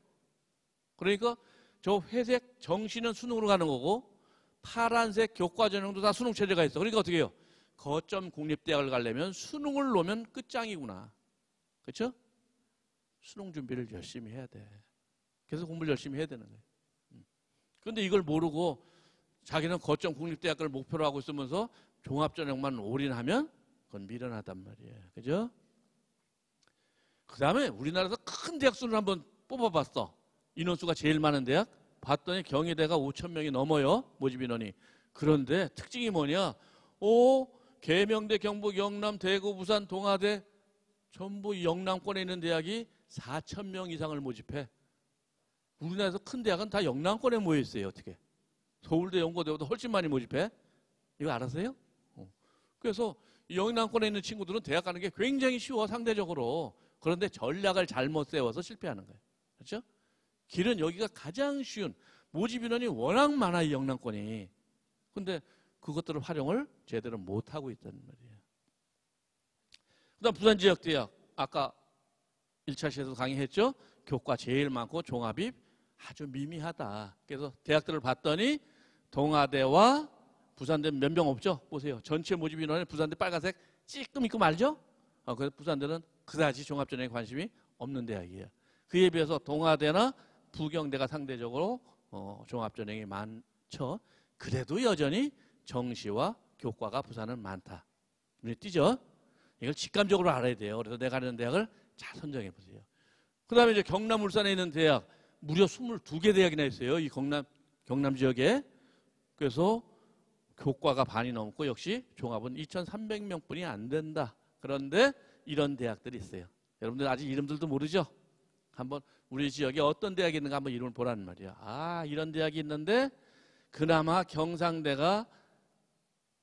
그러니까 저 회색 정시는 수능으로 가는 거고 파란색 교과전형도 다 수능 체제가 있어. 그러니까 어떻게 해요? 거점 국립대학을 가려면 수능을 놓으면 끝장이구나. 그렇죠? 수능 준비를 열심히 해야 돼. 그래서 공부를 열심히 해야 되는 거예요. 그런데 이걸 모르고 자기는 거점 국립대학을 목표로 하고 있으면서 종합전형만 올인하면 그건 미련하단 말이에요. 그죠? 그 다음에 우리나라에서 큰 대학 수를 한번 뽑아봤어. 인원수가 제일 많은 대학. 봤더니 경희대가 5,000명이 넘어요. 모집 인원이. 그런데 특징이 뭐냐? 계명대, 경북, 영남, 대구, 부산, 동아대 전부 영남권에 있는 대학이 4,000명 이상을 모집해. 우리나라에서 큰 대학은 다 영남권에 모여 있어요. 어떻게? 서울대, 연고대보다 훨씬 많이 모집해. 이거 알았어요? 그래서 영남권에 있는 친구들은 대학 가는 게 굉장히 쉬워, 상대적으로. 그런데 전략을 잘못 세워서 실패하는 거예요. 그렇죠? 길은 여기가 가장 쉬운, 모집 인원이 워낙 많아, 이 영남권이. 근데 그것들을 활용을 제대로 못하고 있다는 말이에요. 그 다음 부산 지역 대학. 아까 1차 시에서 강의했죠? 교과 제일 많고 종합이 아주 미미하다. 그래서 대학들을 봤더니 동아대와 부산대 몇 명 없죠? 보세요. 전체 모집 인원에 부산대 빨간색 찌끔 있고 말죠? 그래서 부산대는 그다지 종합전형에 관심이 없는 대학이에요. 그에 비해서 동아대나 부경대가 상대적으로 종합전형이 많죠. 그래도 여전히 정시와 교과가 부산은 많다. 눈에 띄죠? 이걸 직감적으로 알아야 돼요. 그래서 내가 가는 대학을 잘 선정해 보세요. 그 다음에 이제 경남, 울산에 있는 대학, 무려 22개 대학이나 있어요. 이 경남 지역에. 그래서 교과가 반이 넘고 역시 종합은 2,300명뿐이 안 된다. 그런데 이런 대학들이 있어요. 여러분들 아직 이름들도 모르죠? 한번 우리 지역에 어떤 대학이 있는가 한번 이름을 보라는 말이야. 아, 이런 대학이 있는데 그나마 경상대가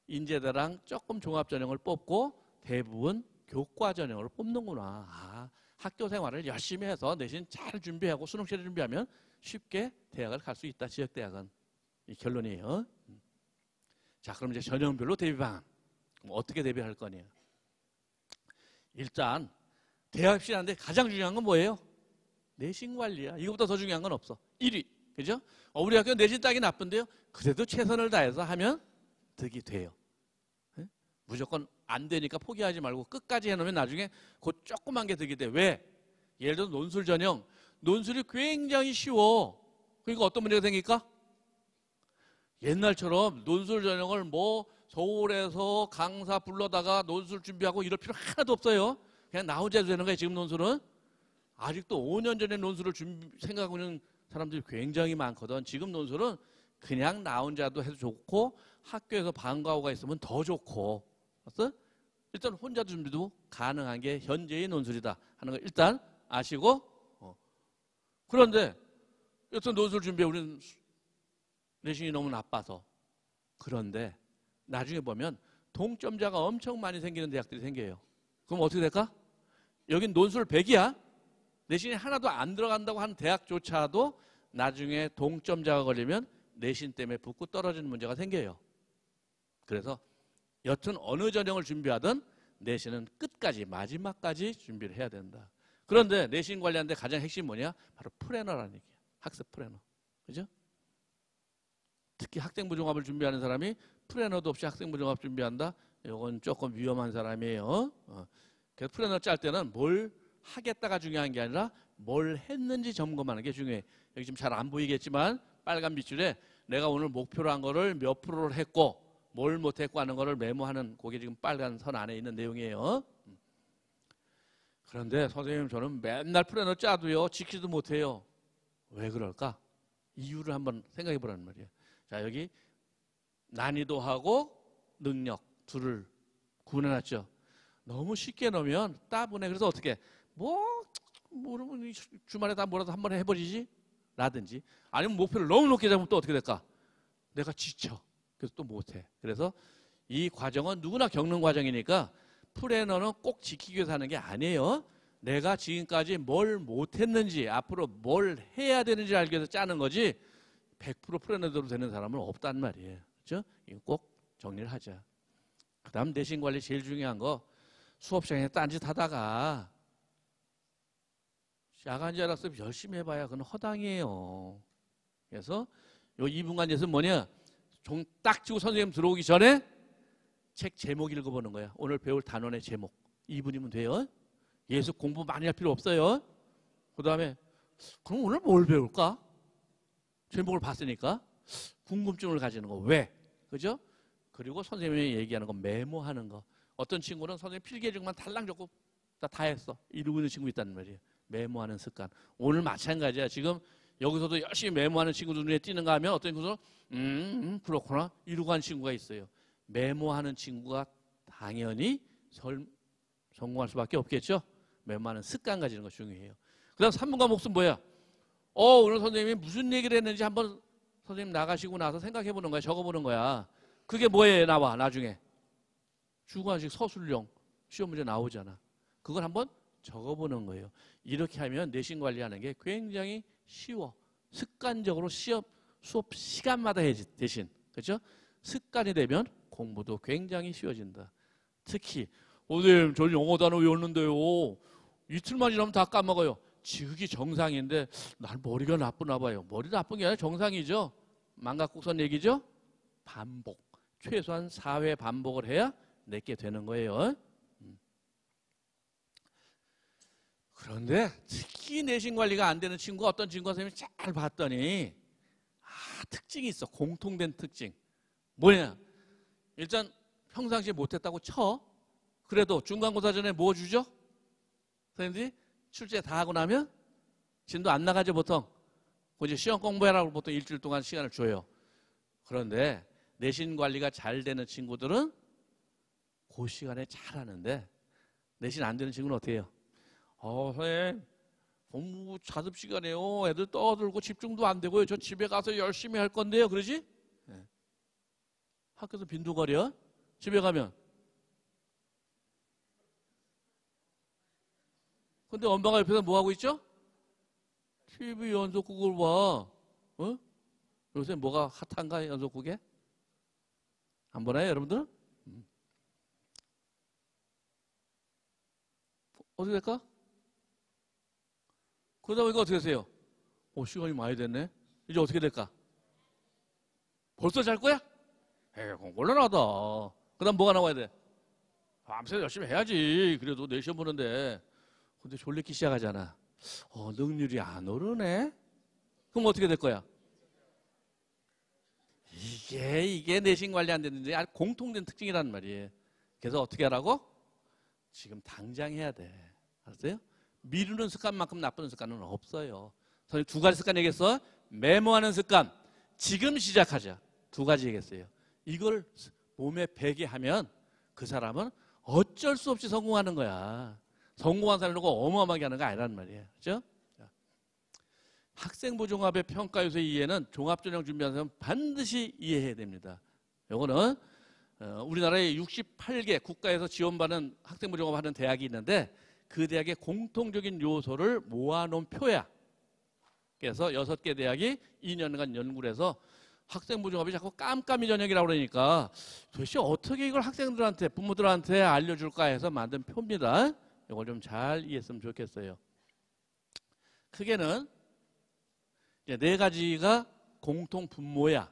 인제대랑 조금 종합전형을 뽑고 대부분 교과전형을 뽑는구나. 아, 학교 생활을 열심히 해서 내신 잘 준비하고 수능시를 준비하면 쉽게 대학을 갈 수 있다. 지역대학은. 이 결론이에요. 자, 그럼 이제 전형별로 대비방안. 어떻게 대비할 거냐. 일단 대학 입시하는데 가장 중요한 건 뭐예요? 내신 관리야. 이거보다 더 중요한 건 없어. 1위. 그죠? 우리 학교 내신 따기 나쁜데요. 그래도 최선을 다해서 하면 득이 돼요. 네? 무조건 안 되니까 포기하지 말고 끝까지 해놓으면 나중에 그 조그만 게 득이 돼. 왜? 예를 들어 논술 전형. 논술이 굉장히 쉬워. 그러니까 어떤 문제가 생길까? 옛날처럼 논술 전형을 뭐 서울에서 강사 불러다가 논술 준비하고 이럴 필요 하나도 없어요. 그냥 나 혼자 해도 되는 거예요. 지금 논술은. 아직도 5년 전에 논술을 생각하고 있는 사람들이 굉장히 많거든. 지금 논술은 그냥 나 혼자도 해도 좋고 학교에서 방과후가 있으면 더 좋고. 알았어? 일단 혼자 준비도 가능한 게 현재의 논술이다 하는 거 일단 아시고. 그런데 여튼 논술 준비에 우리는 내신이 너무 나빠서. 그런데 나중에 보면 동점자가 엄청 많이 생기는 대학들이 생겨요. 그럼 어떻게 될까? 여긴 논술 100이야. 내신이 하나도 안 들어간다고 하는 대학조차도 나중에 동점자가 걸리면 내신 때문에 붙고 떨어지는 문제가 생겨요. 그래서 여튼 어느 전형을 준비하든 내신은 끝까지 마지막까지 준비를 해야 된다. 그런데 내신 관리하는데 가장 핵심이 뭐냐? 바로 플래너라는 얘기야. 학습 플래너. 그죠? 특히 학생부 종합을 준비하는 사람이 플래너도 없이 학생부 종합 준비한다? 이건 조금 위험한 사람이에요. 그래서 플래너 짤 때는 뭘 하겠다가 중요한 게 아니라 뭘 했는지 점검하는 게 중요해. 여기 지금 잘 안 보이겠지만 빨간 밑줄에 내가 오늘 목표로 한 거를 몇 프로를 했고 뭘 못했고 하는 거를 메모하는 그게 지금 빨간 선 안에 있는 내용이에요. 그런데 선생님 저는 맨날 플래너 짜도요 지키지도 못해요. 왜 그럴까? 이유를 한번 생각해 보라는 말이에요. 자, 여기 난이도하고 능력 둘을 구분해놨죠. 너무 쉽게 넣으면 따분해. 그래서 어떻게 모르면 주말에 다 뭐라도 한번 해버리지? 라든지 아니면 목표를 너무 높게 잡으면 또 어떻게 될까? 내가 지쳐. 그래서 또 못해. 그래서 이 과정은 누구나 겪는 과정이니까 플래너는 꼭 지키기 위해서 하는 게 아니에요. 내가 지금까지 뭘 못했는지 앞으로 뭘 해야 되는지 알기 위해서 짜는 거지 100% 풀어내도 되는 사람은 없단 말이에요. 그렇죠? 이거 꼭 정리를 하자. 그 다음 내신 관리 제일 중요한 거, 수업 시간에 딴짓 하다가 야간 줄 알았으면 열심히 해봐야 그건 허당이에요. 그래서 요 2분간 예습 뭐냐? 종 딱 쥐고 선생님 들어오기 전에 책 제목 읽어보는 거야. 오늘 배울 단원의 제목. 2분이면 돼요. 예습 공부 많이 할 필요 없어요. 그 다음에 그럼 오늘 뭘 배울까? 제목을 봤으니까 궁금증을 가지는 거. 왜? 그죠? 그리고 선생님이 얘기하는 거 메모하는 거. 어떤 친구는 선생님 필기해준 것만 달랑 적고 다 했어. 이러고 있는 친구 있단 말이에요. 메모하는 습관. 오늘 마찬가지야. 지금 여기서도 열심히 메모하는 친구들 눈에 띄는가 하면 어떤 친구들은 그렇구나 이러고 하는 친구가 있어요. 메모하는 친구가 당연히 성공할 수밖에 없겠죠. 메모하는 습관 가지는 거 중요해요. 그 다음 3분 과목은 뭐야? 오늘 선생님이 무슨 얘기를 했는지 한번 선생님 나가시고 나서 생각해 보는 거야. 적어보는 거야. 그게 뭐예요? 나와 나중에 주관식 서술형 시험 문제 나오잖아. 그걸 한번 적어보는 거예요. 이렇게 하면 내신 관리하는 게 굉장히 쉬워. 습관적으로 수업 시간마다 해야지 대신. 그렇죠? 습관이 되면 공부도 굉장히 쉬워진다. 특히 선생님 저 영어 단어 외웠는데요. 이틀만 지나면 다 까먹어요. 지극히 정상인데 난 머리가 나쁘나 봐요. 머리 나쁜 게 아니라 정상이죠. 망각곡선 얘기죠. 반복. 최소한 4회 반복을 해야 내게 되는 거예요. 그런데 특히 내신 관리가 안 되는 친구가 어떤 친구가 선생님이 잘 봤더니 특징이 있어. 공통된 특징. 뭐냐? 일단 평상시에 못했다고 쳐. 그래도 중간고사 전에 뭐 주죠? 선생님들이 출제 다 하고 나면 진도 안 나가죠 보통. 이제 시험 공부해라고 보통 일주일 동안 시간을 줘요. 그런데 내신 관리가 잘 되는 친구들은 그 시간에 잘 하는데 내신 안 되는 친구는 어떻게 해요? 선생님 공부 자습 시간에요. 애들 떠들고 집중도 안 되고요. 저 집에 가서 열심히 할 건데요. 그러지? 네. 학교에서 빈둥거려. 집에 가면. 근데 엄마가 옆에서 뭐 하고 있죠? TV 연속극을 봐. 요새 뭐가 핫한가 연속극에? 안 보나요 여러분들? 어떻게 될까? 그러다 보니까 어떻게 되세요? 시간이 많이 됐네. 이제 어떻게 될까? 벌써 잘 거야? 곤란하다. 그 다음 뭐가 나와야 돼? 밤새 열심히 해야지. 그래도 내 시험 보는데. 근데 졸리기 시작하잖아. 능률이 안 오르네? 그럼 어떻게 될 거야? 이게 내신 관리 안 되는데 공통된 특징이란 말이에요. 그래서 어떻게 하라고? 지금 당장 해야 돼. 알았어요? 미루는 습관만큼 나쁜 습관은 없어요. 선생님 2가지 습관 얘기했어. 메모하는 습관. 지금 시작하자. 2가지 얘기했어요. 이걸 몸에 배게 하면 그 사람은 어쩔 수 없이 성공하는 거야. 성공한 사람이고 어마어마하게 하는 거 아니란 말이에요. 그렇죠? 학생부 종합의 평가 요소 이해는 종합전형 준비하는 사람 반드시 이해해야 됩니다. 요거는 우리나라에 68개 국가에서 지원받는 학생부 종합하는 대학이 있는데 그 대학의 공통적인 요소를 모아놓은 표야. 그래서 6개 대학이 2년간 연구를 해서 학생부 종합이 자꾸 깜깜이 전형이라고 그러니까 도대체 어떻게 이걸 학생들한테 부모들한테 알려줄까 해서 만든 표입니다. 이걸 좀 잘 이해했으면 좋겠어요. 크게는 이제 4가지가 공통 분모야.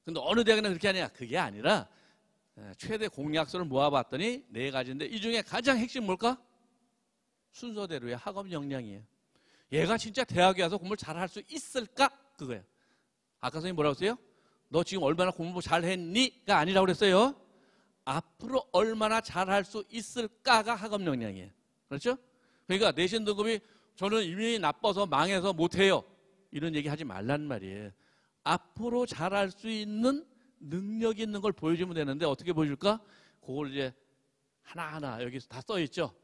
근데 어느 대학은 그렇게 하냐? 그게 아니라 최대 공약수를 모아봤더니 4가지인데 이 중에 가장 핵심 뭘까? 순서대로의 학업 역량이에요. 얘가 진짜 대학에 와서 공부를 잘할 수 있을까? 그거예요. 아까 선생님 뭐라고 했어요? 너 지금 얼마나 공부 잘했니?가 아니라고 그랬어요. 앞으로 얼마나 잘할 수 있을까가 학업 역량이에요. 그렇죠? 그러니까 내신 등급이 저는 이미 나빠서 망해서 못해요. 이런 얘기 하지 말란 말이에요. 앞으로 잘할 수 있는 능력이 있는 걸 보여주면 되는데 어떻게 보여줄까? 그걸 이제 하나하나 여기서 다 써있죠.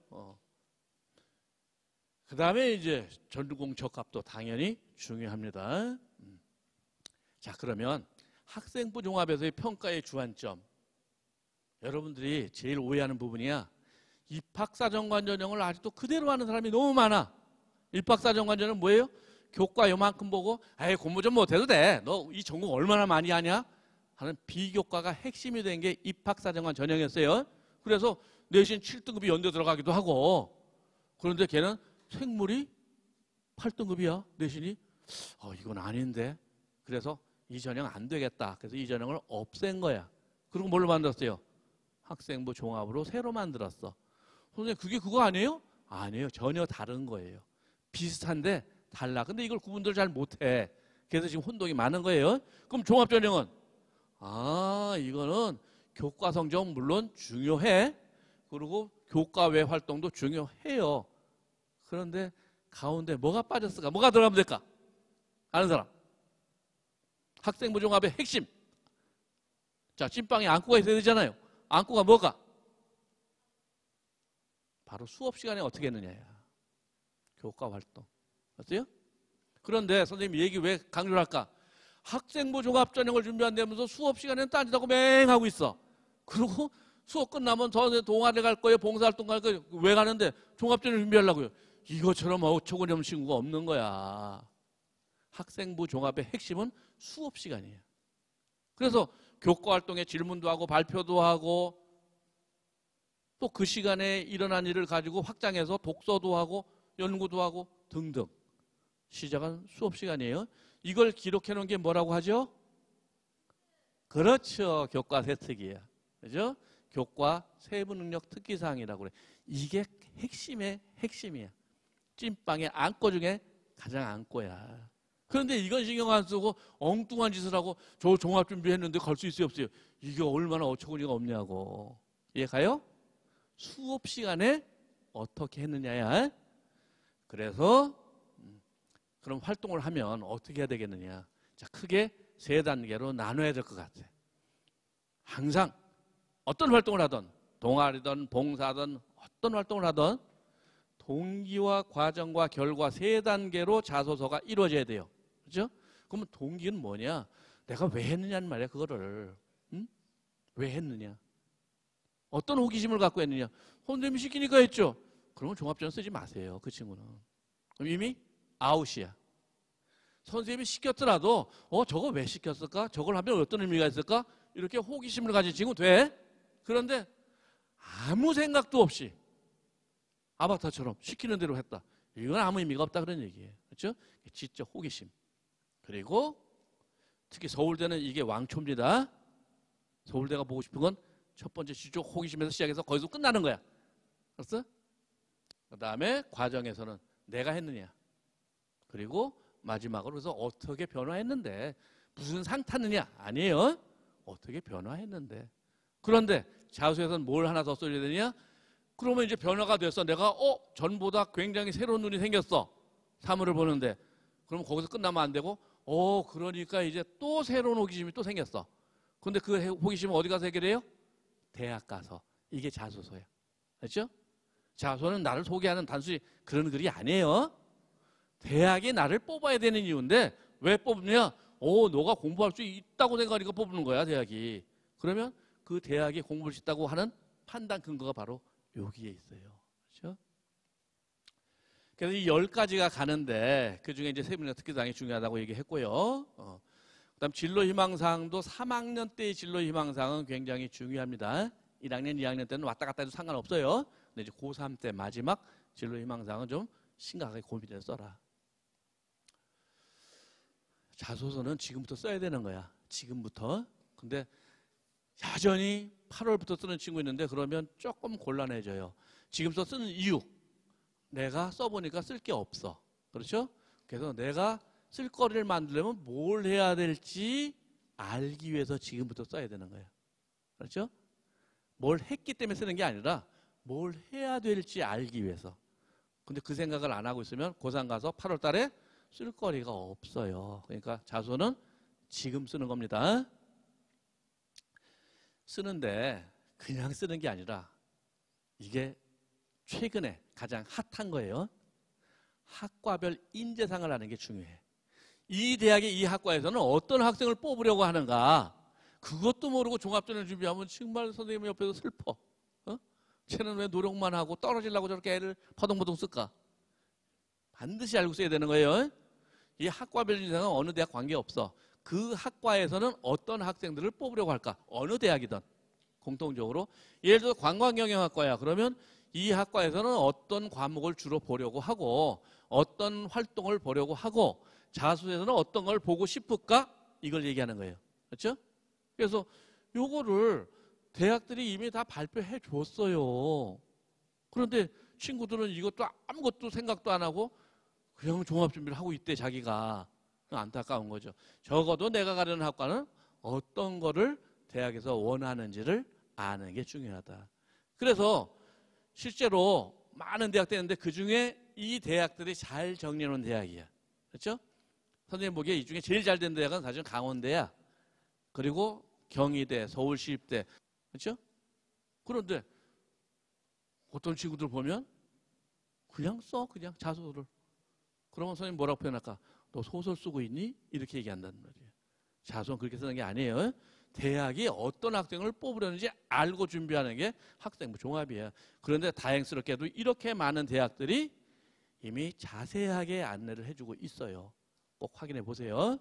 그 다음에 이제 전공 적합도 당연히 중요합니다. 자, 그러면 학생부 종합에서의 평가의 주안점. 여러분들이 제일 오해하는 부분이야. 입학사정관 전형을 아직도 그대로 하는 사람이 너무 많아. 입학사정관 전형은 뭐예요? 교과 요만큼 보고 에이 공부 좀 못해도 돼. 너 이 전공 얼마나 많이 하냐? 하는 비교과가 핵심이 된 게 입학사정관 전형이었어요. 그래서 내신 7등급이 연대 들어가기도 하고 그런데 걔는 생물이 8등급이야. 내신이. 이건 아닌데. 그래서 이 전형 안 되겠다. 그래서 이 전형을 없앤 거야. 그리고 뭘로 만들었어요? 학생부 종합으로 새로 만들었어. 선생님 그게 그거 아니에요? 아니에요. 전혀 다른 거예요. 비슷한데 달라. 근데 이걸 구분들 잘 못해. 그래서 지금 혼동이 많은 거예요. 그럼 종합전형은 이거는 교과 성적 물론 중요해. 그리고 교과 외 활동도 중요해요. 그런데 가운데 뭐가 빠졌을까? 뭐가 들어가면 될까? 아는 사람? 학생부 종합의 핵심. 자, 찐빵에 안고가 있어야 되잖아요. 안고가 뭐가? 바로 수업 시간에 어떻게 했느냐야. 교과 활동. 맞아요? 그런데 선생님 얘기 왜 강조를 할까? 학생부 종합전형을 준비한다면서 수업 시간에는 딴짓하고 맹하고 있어. 그리고 수업 끝나면 저 동아리 갈 거예요. 봉사활동 갈 거예요. 왜 가는데? 종합전형 준비하려고요. 이것처럼 어처구니없는 친구가 없는 거야. 학생부 종합의 핵심은 수업 시간이에요. 그래서 교과 활동에 질문도 하고 발표도 하고 또 그 시간에 일어난 일을 가지고 확장해서 독서도 하고 연구도 하고 등등. 시작은 수업 시간이에요. 이걸 기록해 놓은 게 뭐라고 하죠? 그렇죠. 교과 세특이야. 그죠? 교과 세부 능력 특기사항이라고 그래. 이게 핵심의 핵심이야. 찐빵의 안고 중에 가장 안고야. 그런데 이건 신경 안 쓰고 엉뚱한 짓을 하고 저 종합 준비했는데 갈 수 있어요 없어요? 이게 얼마나 어처구니가 없냐고. 이해 가요? 수업 시간에 어떻게 했느냐야. 그래서 그럼 활동을 하면 어떻게 해야 되겠느냐. 자, 크게 세 단계로 나눠야 될 것 같아. 항상 어떤 활동을 하든 동아리든 봉사든 어떤 활동을 하든 동기와 과정과 결과 세 단계로 자소서가 이루어져야 돼요. 그렇죠? 그러면 동기는 뭐냐? 내가 왜 했느냐는 말이야. 그거를. 응? 왜 했느냐? 어떤 호기심을 갖고 했느냐? 선생님이 시키니까 했죠. 그러면 종합전형 쓰지 마세요. 그 친구는. 그럼 이미 아웃이야. 선생님이 시켰더라도 저거 왜 시켰을까? 저걸 하면 어떤 의미가 있을까? 이렇게 호기심을 가진 친구 돼. 그런데 아무 생각도 없이 아바타처럼 시키는 대로 했다. 이건 아무 의미가 없다 그런 얘기예요. 그렇죠? 지적 호기심. 그리고 특히 서울대는 이게 왕초입니다. 서울대가 보고 싶은 건 첫 번째 지적 호기심에서 시작해서 거기서 끝나는 거야. 알았어? 그 다음에 과정에서는 내가 했느냐. 그리고 마지막으로 그래서 어떻게 변화했는데 무슨 상 탔느냐. 아니에요. 어떻게 변화했는데. 그런데 자소에서는 뭘 하나 더 써야 되냐. 그러면 이제 변화가 됐어. 내가 전보다 굉장히 새로운 눈이 생겼어. 사물을 보는데. 그럼 거기서 끝나면 안 되고 그러니까 이제 또 새로운 호기심이 또 생겼어. 근데 그 호기심은 어디 가서 해결해요? 대학 가서. 이게 자소서야. 그렇죠? 자소는 나를 소개하는 단순히 그런 글이 아니에요. 대학이 나를 뽑아야 되는 이유인데 왜 뽑느냐? 너가 공부할 수 있다고 생각하니까 뽑는 거야, 대학이. 그러면 그 대학이 공부할 수 있다고 하는 판단 근거가 바로 여기에 있어요. 그렇죠? 그래서 이 10가지가 가는데 그중에 이제 세분의 특기사항이 중요하다고 얘기했고요. 그다음 진로희망사항도 3학년 때의 진로희망사항은 굉장히 중요합니다. 1학년, 2학년 때는 왔다 갔다 해도 상관없어요. 근데 이제 고3 때 마지막 진로희망사항은 좀 심각하게 고민해서 써라. 자소서는 지금부터 써야 되는 거야. 지금부터. 근데 여전히 8월부터 쓰는 친구 있는데 그러면 조금 곤란해져요. 지금부터 쓰는 이유. 내가 써보니까 쓸 게 없어. 그렇죠? 그래서 내가 쓸거리를 만들려면 뭘 해야 될지 알기 위해서 지금부터 써야 되는 거예요. 그렇죠? 뭘 했기 때문에 쓰는 게 아니라 뭘 해야 될지 알기 위해서. 근데 그 생각을 안 하고 있으면 고3 가서 8월 달에 쓸거리가 없어요. 그러니까 자소는 지금 쓰는 겁니다. 쓰는데 그냥 쓰는 게 아니라 이게 최근에 가장 핫한 거예요. 학과별 인재상을 하는 게 중요해. 이 대학의 이 학과에서는 어떤 학생을 뽑으려고 하는가. 그것도 모르고 종합전형 준비하면 정말 선생님 옆에서 슬퍼. 쟤는 왜 노력만 하고 떨어지려고 저렇게 애를 퍼동퍼동 쓸까. 반드시 알고 써야 되는 거예요. 이 학과별 인생은 어느 대학 관계없어. 그 학과에서는 어떤 학생들을 뽑으려고 할까? 어느 대학이든 공통적으로. 예를 들어 관광경영학과야. 그러면 이 학과에서는 어떤 과목을 주로 보려고 하고 어떤 활동을 보려고 하고 자수에서는 어떤 걸 보고 싶을까? 이걸 얘기하는 거예요. 그렇죠? 그래서 요거를 대학들이 이미 다 발표해 줬어요. 그런데 친구들은 이것도 아무것도 생각도 안 하고 그냥 종합준비를 하고 있대, 자기가. 안타까운 거죠. 적어도 내가 가려는 학과는 어떤 거를 대학에서 원하는지를 아는 게 중요하다. 그래서 실제로 많은 대학들이 있는데 그중에 이 대학들이 잘 정리해 놓은 대학이야. 그렇죠? 선생님 보기에 이 중에 제일 잘 된 대학은 사실 강원대야. 그리고 경희대, 서울시립대. 그렇죠? 그런데 어떤 친구들 보면 그냥 써, 그냥 자소를. 그러면 선생님 뭐라고 표현할까? 너 소설 쓰고 있니? 이렇게 얘기한다는 말이에요. 자소는 그렇게 쓰는 게 아니에요. 대학이 어떤 학생을 뽑으려는지 알고 준비하는 게 학생부 종합이에요. 그런데 다행스럽게도 이렇게 많은 대학들이 이미 자세하게 안내를 해주고 있어요. 꼭 확인해 보세요.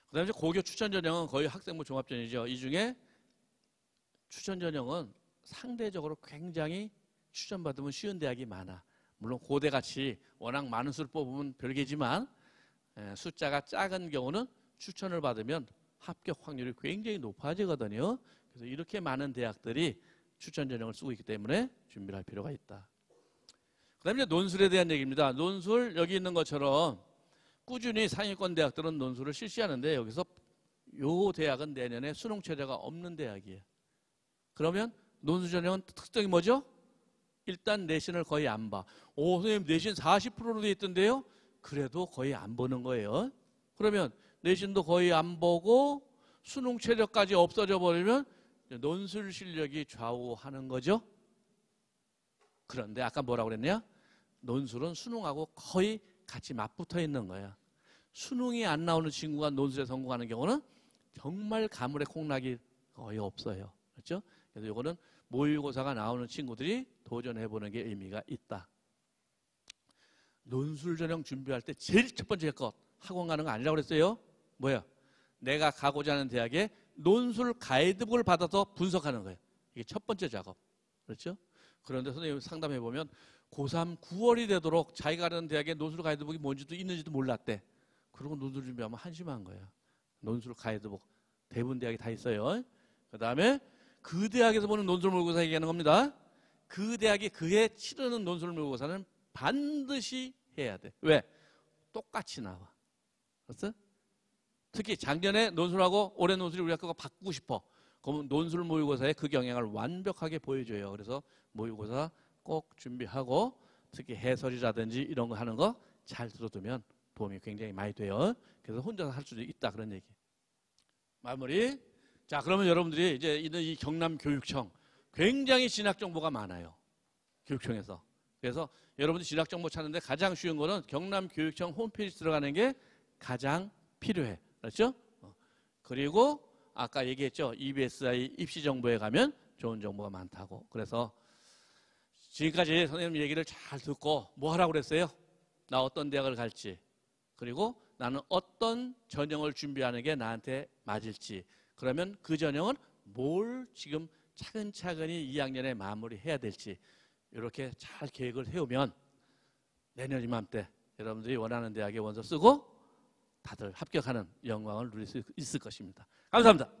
그 다음에 고교 추천 전형은 거의 학생부 종합전이죠. 이 중에 추천 전형은 상대적으로 굉장히 추천받으면 쉬운 대학이 많아. 물론 고대같이 워낙 많은 수를 뽑으면 별개지만 숫자가 작은 경우는 추천을 받으면 합격 확률이 굉장히 높아지거든요. 그래서 이렇게 많은 대학들이 추천 전형을 쓰고 있기 때문에 준비를 할 필요가 있다. 그 다음에 논술에 대한 얘기입니다. 논술 여기 있는 것처럼 꾸준히 상위권 대학들은 논술을 실시하는데 여기서 요 대학은 내년에 수능 최저가 없는 대학이에요. 그러면 논술 전형은 특징이 뭐죠? 일단 내신을 거의 안 봐. 오, 선생님 내신 40%로 돼 있던데요? 그래도 거의 안 보는 거예요. 그러면 내신도 거의 안 보고 수능 최저까지 없어져 버리면 논술 실력이 좌우하는 거죠. 그런데 아까 뭐라고 그랬냐? 논술은 수능하고 거의 같이 맞붙어 있는 거야. 수능이 안 나오는 친구가 논술에 성공하는 경우는 정말 가물에 콩락이 거의 없어요. 그렇죠? 그래서 이거는 모의고사가 나오는 친구들이 도전해보는 게 의미가 있다. 논술 전형 준비할 때 제일 첫 번째 것 학원 가는 거 아니라고 그랬어요. 뭐야? 내가 가고자 하는 대학에 논술 가이드북을 받아서 분석하는 거예요. 이게 첫 번째 작업. 그렇죠? 그런데 선생님 상담해보면 고3 9월이 되도록 자기가 가는 대학에 논술 가이드북이 뭔지도 있는지도 몰랐대. 그러고 논술 준비하면 한심한 거야. 논술 가이드북 대부분 대학이 다 있어요. 그 다음에 그 대학에서 보는 논술 모의고사 얘기하는 겁니다. 그 대학이 그해 치르는 논술 모의고사는 반드시 해야 돼. 왜? 똑같이 나와. 알았어? 특히 작년에 논술하고 올해 논술이 우리 학교가 바꾸고 싶어. 그러면 논술 모의고사에 그 경향을 완벽하게 보여줘요. 그래서 모의고사 꼭 준비하고 특히 해설이라든지 이런 거 하는 거 잘 들어두면 도움이 굉장히 많이 돼요. 그래서 혼자서 할 수도 있다 그런 얘기. 마무리. 자, 그러면 여러분들이 이제 있는 이 경남교육청 굉장히 진학 정보가 많아요. 교육청에서. 그래서 여러분들이 진학 정보 찾는데 가장 쉬운 거는 경남교육청 홈페이지 들어가는 게 가장 필요해. 그렇죠? 그리고 아까 얘기했죠. EBSI 입시 정보에 가면 좋은 정보가 많다고. 그래서 지금까지 선생님 얘기를 잘 듣고 뭐 하라고 그랬어요? 나 어떤 대학을 갈지, 그리고 나는 어떤 전형을 준비하는 게 나한테 맞을지, 그러면 그 전형은 뭘 지금 차근차근히 2학년에 마무리해야 될지 이렇게 잘 계획을 세우면 내년 이맘때 여러분들이 원하는 대학에 원서 쓰고 다들 합격하는 영광을 누릴 수 있을 것입니다. 감사합니다.